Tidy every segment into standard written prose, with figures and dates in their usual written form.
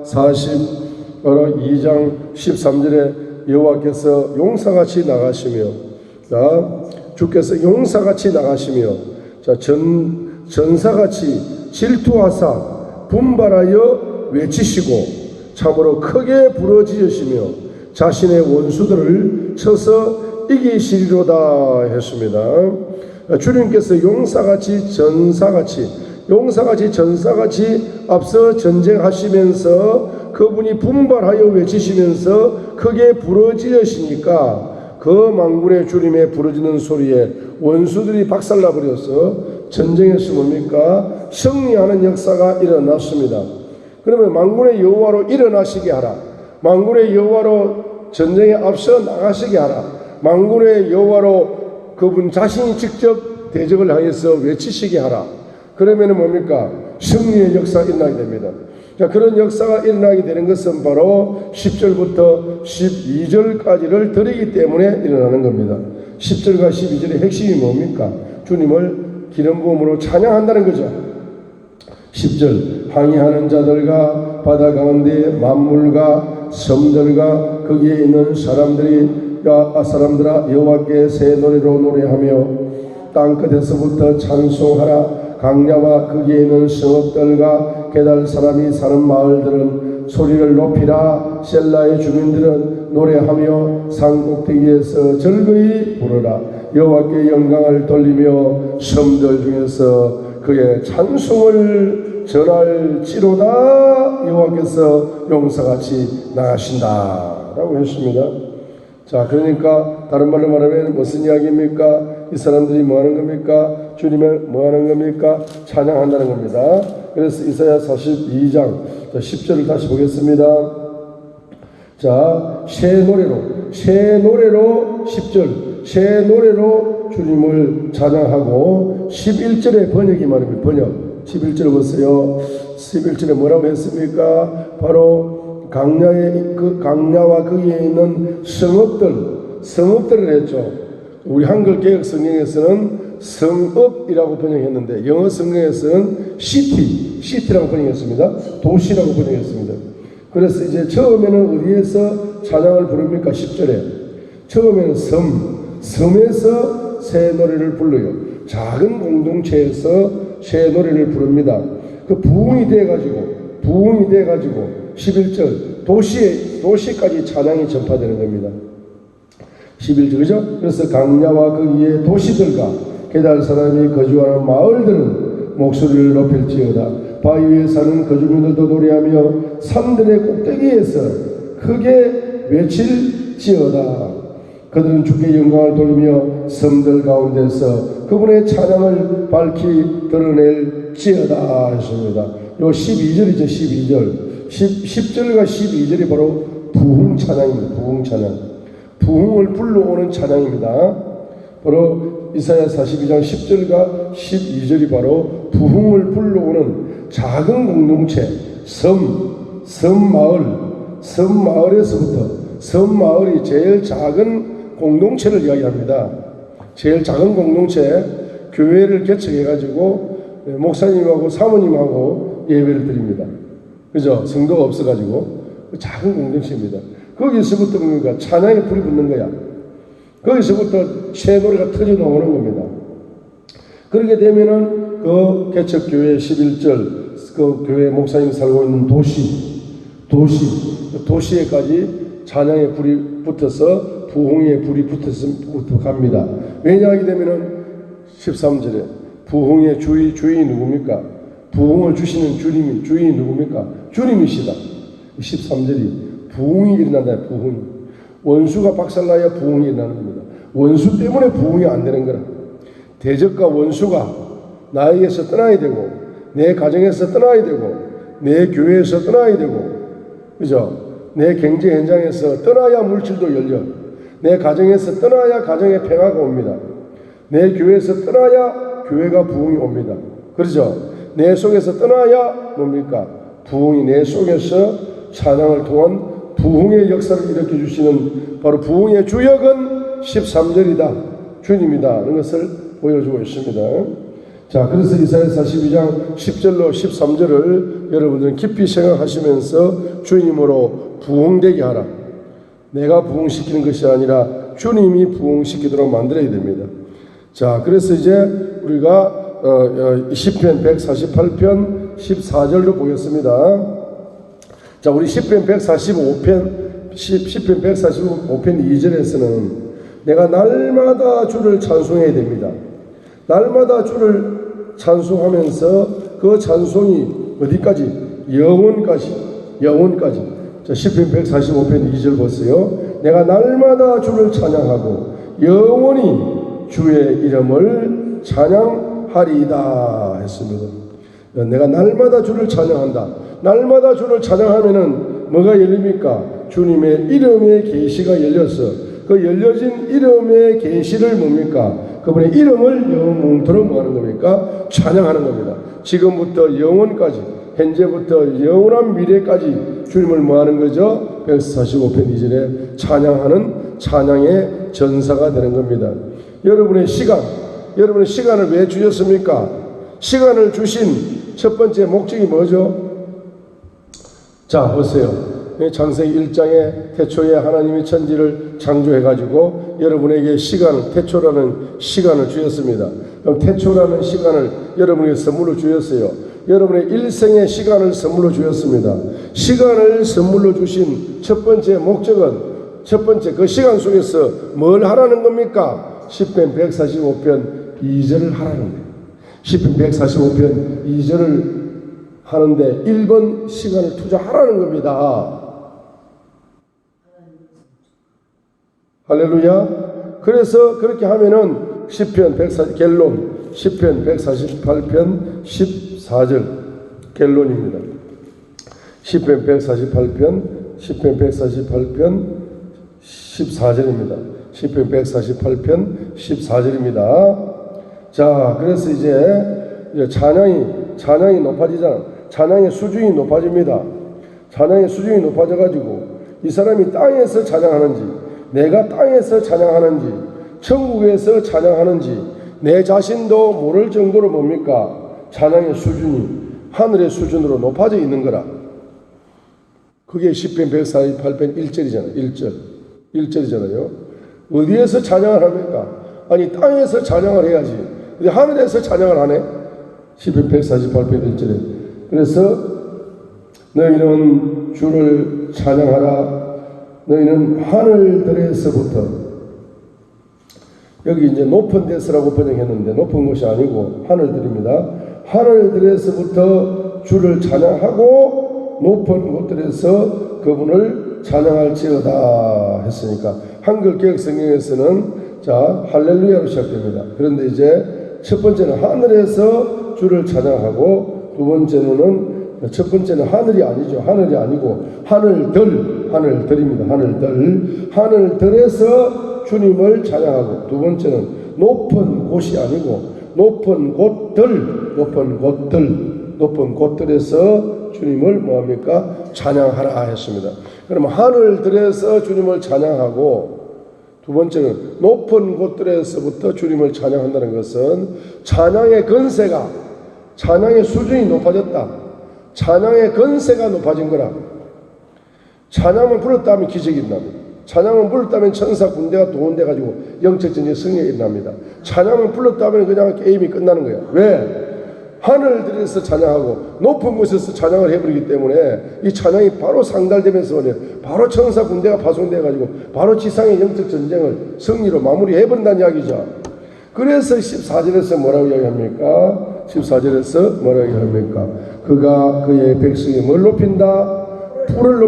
42장 13절에 여호와께서 용사같이 나가시며, 자, 주께서 용사같이 나가시며, 자, 전사같이 질투하사 분발하여 외치시고 참으로 크게 부르짖으시며 자신의 원수들을 쳐서 이기시리로다 했습니다. 주님께서 용사같이 전사같이 앞서 전쟁하시면서 그분이 분발하여 외치시면서 크게 부르짖으시니까 그 만군의 주님의 부르짖는 소리에 원수들이 박살나버려서 전쟁에서 뭡니까? 승리하는 역사가 일어났습니다. 그러면 만군의 여호와로 일어나시게 하라. 만군의 여호와로 전쟁에 앞서 나가시게 하라. 만군의 여호와로 그분 자신이 직접 대적을 향해서 외치시게 하라. 그러면 뭡니까? 승리의 역사가 일어나게 됩니다. 자, 그런 역사가 일어나게 되는 것은 바로 10절부터 12절까지를 드리기 때문에 일어나는 겁니다. 10절과 12절의 핵심이 뭡니까? 주님을 기름 부음으로 찬양한다는 거죠. 10절 항해하는 자들과 바다 가운데 만물과 섬들과 거기에 있는 사람들아 여호와께 새 노래로 노래하며 땅끝에서부터 찬송하라. 강야와 거기에 있는 성읍들과 게달 사람이 사는 마을들은 소리를 높이라. 셀라의 주민들은 노래하며 산꼭대기에서 즐거이 부르라. 여호와께 영광을 돌리며 섬들 중에서 그의 찬송을 전할지로다. 여호와께서 용사같이 나가신다 라고 했습니다. 자, 그러니까 다른 말로 말하면 무슨 이야기입니까? 이 사람들이 뭐하는 겁니까? 주님을 뭐하는 겁니까? 찬양한다는 겁니다. 그래서 이사야 42장 10절을 다시 보겠습니다. 자, 새 노래로 10절 새 노래로 주님을 찬양하고 11절의 번역이 말입니다. 번역 11절 보세요. 11절에 뭐라고 했습니까? 바로 강야와 거기에 있는 성읍들을 했죠. 우리 한글 개역 성경에서는 성읍이라고 번역했는데 영어 성경에서는 시티라고 번역했습니다. 도시라고 번역했습니다. 그래서 이제 처음에는 어디에서 찬양을 부릅니까? 10절에 처음에는 섬에서 새 노래를 불러요. 작은 공동체에서 새 노래를 부릅니다. 그 부흥이 돼가지고 11절 도시까지 찬양이 전파되는 겁니다. 11절 그죠? 그래서 강야와 거기에 도시들과 게달 사람이 거주하는 마을들은 목소리를 높일지어다. 바위 위에 사는 거주민들도 노래하며 산들의 꼭대기에서 크게 외칠지어다. 그들은 주께 영광을 돌리며 섬들 가운데서 그분의 찬양을 밝히 드러낼지어다 했습니다. 요 12절이죠. 12절 10절과 12절이 바로 부흥 찬양입니다. 부흥 찬양, 부흥을 불러오는 찬양입니다. 바로 이사야 42장 10절과 12절이 바로 부흥을 불러오는 작은 공동체, 섬마을이 제일 작은 공동체를 이야기합니다. 제일 작은 공동체, 교회를 개척해가지고 목사님하고 사모님하고 예배를 드립니다. 그죠? 성도가 없어가지고 작은 공동체입니다. 거기서부터 뭡니까? 찬양에 불이 붙는 거야. 거기서부터 새 노래가 터져 나오는 겁니다. 그렇게 되면은 그 개척교회 11절 그 교회 목사님 살고 있는 도시에까지 찬양의 불이 붙어서 부흥의 불이 붙어서 갑니다. 왜냐하게 되면은 13절에 부흥의 주인이 누굽니까? 부흥을 주시는 주인이 누굽니까? 주님이시다. 13절이 부흥이 일어난다. 부흥이. 원수가 박살나야 부흥이 일어나는 겁니다. 원수 때문에 부흥이 안 되는 거라. 대적과 원수가 나에게서 떠나야 되고 내 가정에서 떠나야 되고 내 교회에서 떠나야 되고 그죠? 내 경제 현장에서 떠나야 물질도 열려. 내 가정에서 떠나야 가정에 평화가 옵니다. 내 교회에서 떠나야 교회가 부흥이 옵니다. 그렇죠? 내 속에서 떠나야 뭡니까? 부흥이 내 속에서 찬양을 통한 부흥의 역사를 일으켜 주시는 바로 부흥의 주역은 13절이다. 주님이다. 하는 것을 보여주고 있습니다. 자, 그래서 이사야 42장 10절로 13절을 여러분들은 깊이 생각하시면서 주님으로 부흥되게 하라. 내가 부흥시키는 것이 아니라 주님이 부흥시키도록 만들어야 됩니다. 자, 그래서 이제 우리가 시편 148편 14절로 보겠습니다. 자, 우리 시편 145편 2절에서는 내가 날마다 주를 찬송해야 됩니다. 날마다 주를 찬송하면서 그 찬송이 어디까지? 영원까지. 자, 시편 145편 2절 보세요. 내가 날마다 주를 찬양하고 영원히 주의 이름을 찬양하리이다 했습니다. 내가 날마다 주를 찬양한다. 날마다 주를 찬양하면은 뭐가 열립니까? 주님의 이름의 계시가 열려서 그 열려진 이름의 계시를 뭡니까? 그분의 이름을 영원토록 뭐 하는 겁니까? 찬양하는 겁니다. 지금부터 영원까지, 현재부터 영원한 미래까지 주님을 뭐 하는 거죠? 145편 2절에 찬양하는 찬양의 전사가 되는 겁니다. 여러분의 시간을 왜 주셨습니까? 시간을 주신 첫 번째 목적이 뭐죠? 자, 보세요. 창세기 1장에 태초에 하나님이 천지를 창조해가지고 여러분에게 태초라는 시간을 주셨습니다. 그럼 태초라는 시간을 여러분에게 선물로 주셨어요. 여러분의 일생의 시간을 선물로 주셨습니다. 시간을 선물로 주신 첫 번째 목적은 그 시간 속에서 뭘 하라는 겁니까? 시편 145편 2절을 하라는 거예요. 시편 145편 2절을 하는데 1번 시간을 투자하라는 겁니다. 할렐루야. 그래서 그렇게 하면은 시편 148편 14절 갤론입니다. 시편 148편 14절입니다. 시편 148편 14절입니다. 자, 그래서 이제 찬양이 높아지잖아. 찬양의 수준이 높아집니다. 찬양의 수준이 높아져가지고 이 사람이 땅에서 찬양하는지, 내가 땅에서 찬양하는지, 천국에서 찬양하는지 내 자신도 모를 정도로 뭡니까? 찬양의 수준이 하늘의 수준으로 높아져 있는 거라. 그게 시편 148편 1절이잖아요. 어디에서 찬양을 합니까? 아니, 땅에서 찬양을 해야지. 근데 하늘에서 찬양을 하네. 시편 148편 1절에. 그래서 너희는 주를 찬양하라. 너희는 하늘들에서부터, 여기 이제 높은 데서라고 번역했는데 높은 곳이 아니고 하늘들입니다. 하늘들에서부터 주를 찬양하고 높은 곳들에서 그분을 찬양할지어다 했으니까 한글 개역 성경에서는 자, 할렐루야로 시작됩니다. 그런데 이제 첫 번째는 하늘에서 주를 찬양하고, 두 번째는, 첫 번째는 하늘이 아니죠. 하늘이 아니고 하늘들입니다. 하늘들에서 주님을 찬양하고, 두 번째는 높은 곳이 아니고 높은 곳들에서 주님을 뭐합니까? 찬양하라 했습니다. 그러면 하늘들에서 주님을 찬양하고, 두 번째는 높은 곳들에서부터 주님을 찬양한다는 것은 찬양의 수준이 높아졌다. 찬양의 건세가 높아진 거라. 찬양을 불렀다면 기적이 일어납니다. 찬양을 불렀다면 천사 군대가 동원돼가지고 영적 전쟁 승리가 일어납니다. 찬양을 불렀다면 그냥 게임이 끝나는 거야. 왜? 하늘들에서 찬양하고 높은 곳에서 찬양을 해버리기 때문에 이 찬양이 바로 상달되면서 바로 천사 군대가 파송돼가지고 바로 지상의 영적 전쟁을 승리로 마무리해버린다는 이야기죠. 그래서 14절에서 뭐라고 이야기합니까? 14절에서 뭐라고 이야기합니까? 그가 그의 백성이 뭘 높인다? 뿔을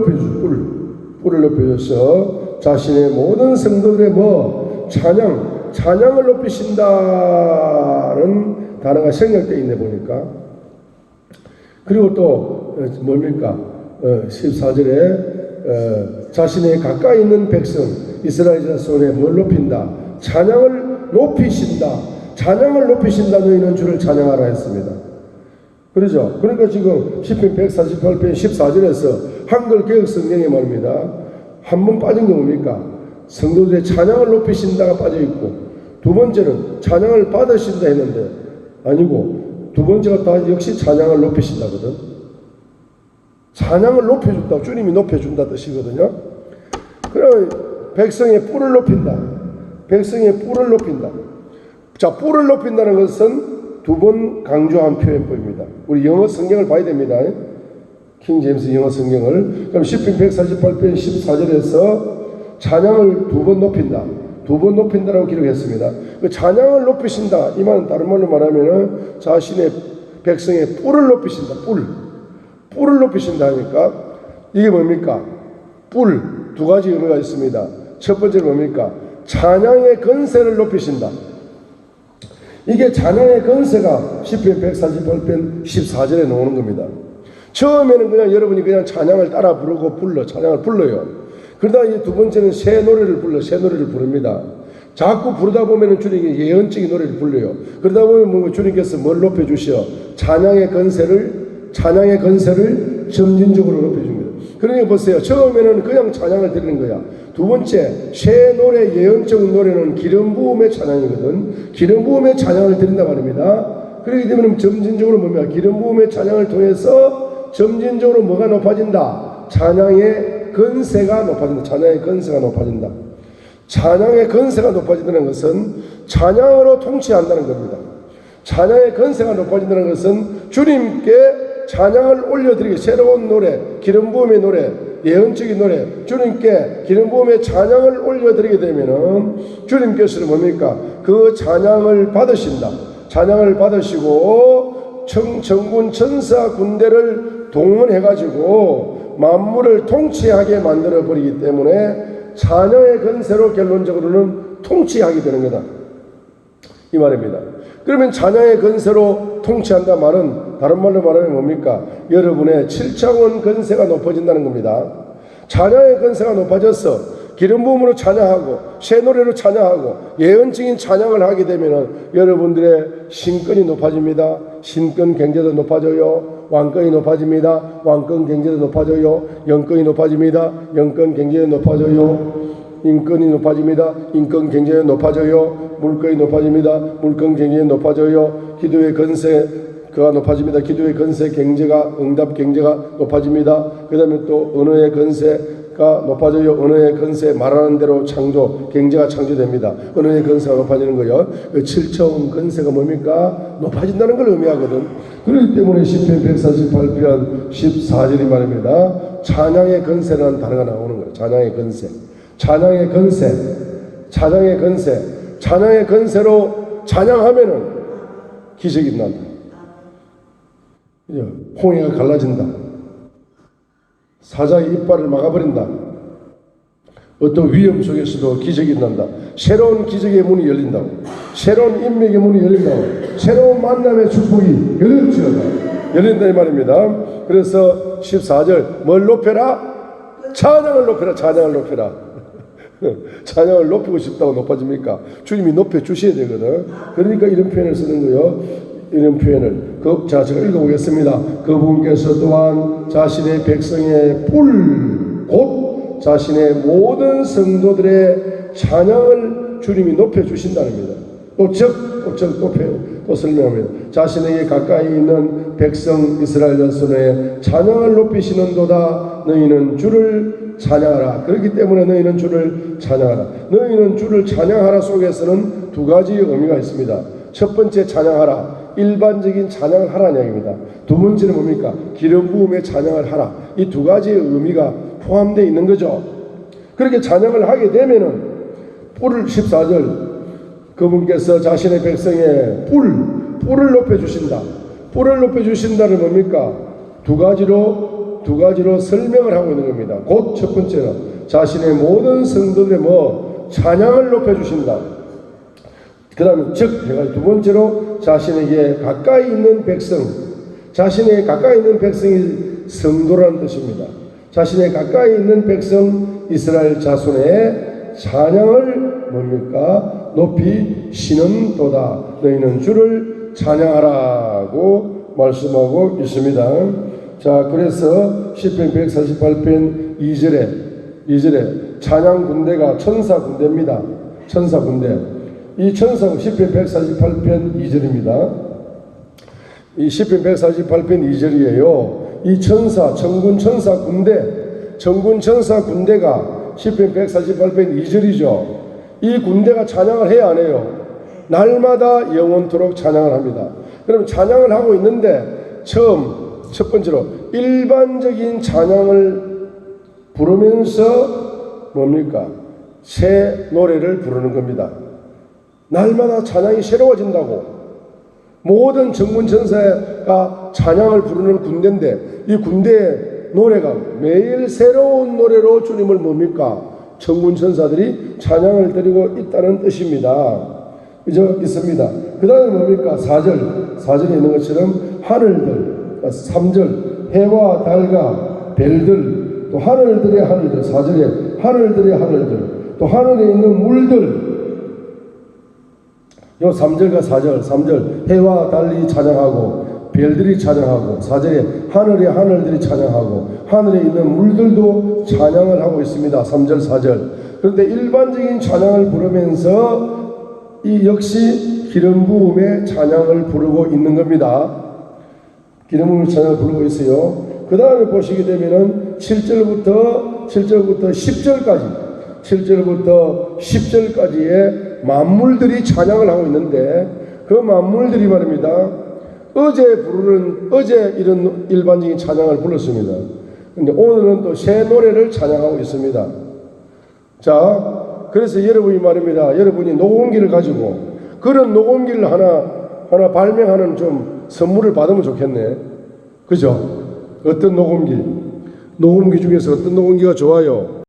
높여줘서 자신의 모든 성도들의 찬양을 높이신다는 단어가 생략되어 있네 보니까. 그리고 또 뭡니까? 14절에 자신의 가까이 있는 백성 이스라엘 자손의 뭘 높인다? 찬양을 높이신다. 너희는 주를 찬양하라 했습니다. 그러죠? 그러니까 지금 시편 148편 14절에서 한글 개역 성경에 말입니다. 한 번 빠진 게 뭡니까? 성도들의 찬양을 높이신다가 빠져 있고, 두 번째는 찬양을 받으신다 했는데 아니고 두 번째가 다 역시 찬양을 높이신다거든. 찬양을 높여준다. 주님이 높여준다 뜻이거든요. 그럼 백성의 뿔을 높인다. 백성의 뿔을 높인다. 자, 뿔을 높인다는 것은 두 번 강조한 표현법입니다. 우리 영어 성경을 봐야 됩니다. 킹 제임스 영어 성경을. 그럼 시편 148편 14절에서 찬양을 두 번 높인다. 두 번 높인다라고 기록했습니다. 그 찬양을 높이신다. 이 말은 다른 말로 말하면은 자신의 백성의 뿔을 높이신다. 뿔을 높이신다 하니까 이게 뭡니까? 뿔. 두 가지 의미가 있습니다. 첫 번째는 뭡니까? 찬양의 건세를 높이신다. 이게 찬양의 건세가 시편 148편 14절에 나오는 겁니다. 처음에는 그냥 여러분이 그냥 찬양을 따라 부르고 찬양을 불러요. 그러다 이제 두 번째는 새 노래를 부릅니다. 자꾸 부르다 보면은 주님이 예언적인 노래를 불러요. 그러다 보면 주님께서 뭘 높여주셔? 찬양의 건세를 점진적으로 높여줍니다. 그러니까 보세요. 처음에는 그냥 찬양을 드리는 거야. 두 번째, 새 노래, 예언적인 노래는 기름 부음의 찬양이거든. 기름 부음의 찬양을 드린다 말입니다. 그렇기 때문에 점진적으로 뭡니까? 기름 부음의 찬양을 통해서 점진적으로 뭐가 높아진다? 찬양의 건세가 높아진다. 찬양의 건세가 높아진다. 찬양의 건세가 높아진다는 것은 찬양으로 통치한다는 겁니다. 찬양의 건세가 높아진다는 것은 주님께 찬양을 올려드리기, 새로운 노래, 기름 부음의 노래, 예언적인 노래, 주님께 기름 부음의 찬양을 올려드리게 되면은 주님께서는 뭡니까? 그 찬양을 받으신다. 찬양을 받으시고 천군 천사 군대를 동원해가지고 만물을 통치하게 만들어 버리기 때문에 찬양의 건세로 결론적으로는 통치하게 되는 거다. 이 말입니다. 그러면 찬양의 건세로 통치한다 말은 다른 말로 말하면 뭡니까? 여러분의 7차원 건세가 높아진다는 겁니다. 찬양의 건세가 높아져서 기름 부음으로 찬양하고 새 노래로 찬양하고 예언적인 찬양을 하게 되면 여러분들의 신권이 높아집니다. 신권 경제도 높아져요. 왕권이 높아집니다. 왕권 경제도 높아져요. 영권이 높아집니다. 영권 경제도 높아져요. 인권이 높아집니다. 인권 경제가 높아져요. 물권이 높아집니다. 물권 경제가 높아져요. 기도의 건세가 높아집니다. 기도의 건세 경제가, 응답 경제가 높아집니다. 그 다음에 또 언어의 건세가 높아져요. 언어의 건세, 말하는 대로 창조, 경제가 창조됩니다. 언어의 건세가 높아지는 거요. 그 7차원 건세가 뭡니까? 높아진다는 걸 의미하거든. 그렇기 때문에 시편 148편 14절이 말입니다. 찬양의 건세라는 단어가 나오는 거예요. 찬양의 건세. 찬양의 건세, 찬양의 건세, 찬양의 건세로 찬양하면은 기적이 난다. 홍해가 갈라진다. 사자의 이빨을 막아버린다. 어떤 위험 속에서도 기적이 난다. 새로운 기적의 문이 열린다고. 새로운 인맥의 문이 열린다고. 새로운 만남의 축복이 열린다 이 말입니다. 그래서 14절 뭘 높여라? 찬양을 높여라. 찬양을 높여라. 찬양을 높이고 싶다고 높아집니까? 주님이 높여주셔야 되거든. 그러니까 이런 표현을 쓰는 거예요. 이런 표현을. 자, 제가 읽어보겠습니다. 그분께서 또한 자신의 백성의 뿔, 곧 자신의 모든 성도들의 찬양을 주님이 높여주신다는 겁니다. 또 설명합니다. 자신에게 가까이 있는 백성 이스라엘 자손의 찬양을 높이시는도다. 너희는 주를 찬양하라. 그렇기 때문에 너희는 주를 찬양하라. 너희는 주를 찬양하라 속에서는 두 가지 의미가 있습니다. 첫 번째 찬양하라. 일반적인 찬양을 하라는 이야기입니다. 두 번째는 뭡니까? 기름 부음의 찬양을 하라. 이 두 가지의 의미가 포함되어 있는 거죠. 그렇게 찬양을 하게 되면은 뿔을 14절 그분께서 자신의 백성의 뿔을 높여주신다. 뿔을 높여주신다는 뭡니까? 두 가지로 설명을 하고 있는 겁니다. 곧 첫 번째는 자신의 모든 성도들의 찬양을 높여주신다. 그 다음에 두 번째로 자신에게 가까이 있는 백성, 자신에게 가까이 있는 백성이 성도라는 뜻입니다. 자신의 가까이 있는 백성 이스라엘 자손의 찬양을 뭡니까? 높이시는도다. 너희는 주를 찬양하라고 말씀하고 있습니다. 자, 그래서 시편 148편 2절에 찬양 군대가 천사 군대입니다. 천사 군대. 이 천사 시편 148편 2절입니다. 이 시편 148편 2절이에요. 이 천사, 천군 천사 군대가 시편 148편 2절이죠. 이 군대가 찬양을 해야 안 해요? 날마다 영원토록 찬양을 합니다. 그럼 찬양을 하고 있는데 첫 번째로 일반적인 찬양을 부르면서 뭡니까? 새 노래를 부르는 겁니다. 날마다 찬양이 새로워진다고. 모든 정군천사가 찬양을 부르는 군대인데 이 군대의 노래가 매일 새로운 노래로 주님을 뭡니까? 정군천사들이 찬양을 드리고 있다는 뜻입니다. 그죠? 있습니다. 그 다음에 뭡니까? 4절에 있는 것처럼 하늘들, 3절 해와 달과 별들, 또 하늘들의 하늘들, 4절에 하늘들의 하늘들, 또 하늘에 있는 물들. 요 3절과 4절, 3절 해와 달이 찬양하고 별들이 찬양하고 4절에 하늘의 하늘들이 찬양하고 하늘에 있는 물들도 찬양을 하고 있습니다. 3절, 4절. 그런데 일반적인 찬양을 부르면서 이 역시 기름 부음의 찬양을 부르고 있는 겁니다. 기름 부음의 찬양을 부르고 있어요. 그 다음에 보시게 되면은 7절부터 10절까지의 만물들이 찬양을 하고 있는데 그 만물들이 말입니다. 어제 이런 일반적인 찬양을 불렀습니다. 근데 오늘은 또 새 노래를 찬양하고 있습니다. 자, 그래서 여러분이 말입니다. 여러분이 녹음기를 가지고 그런 녹음기를 하나 발명하는 좀 선물을 받으면 좋겠네. 그죠? 어떤 녹음기 중에서 어떤 녹음기가 좋아요?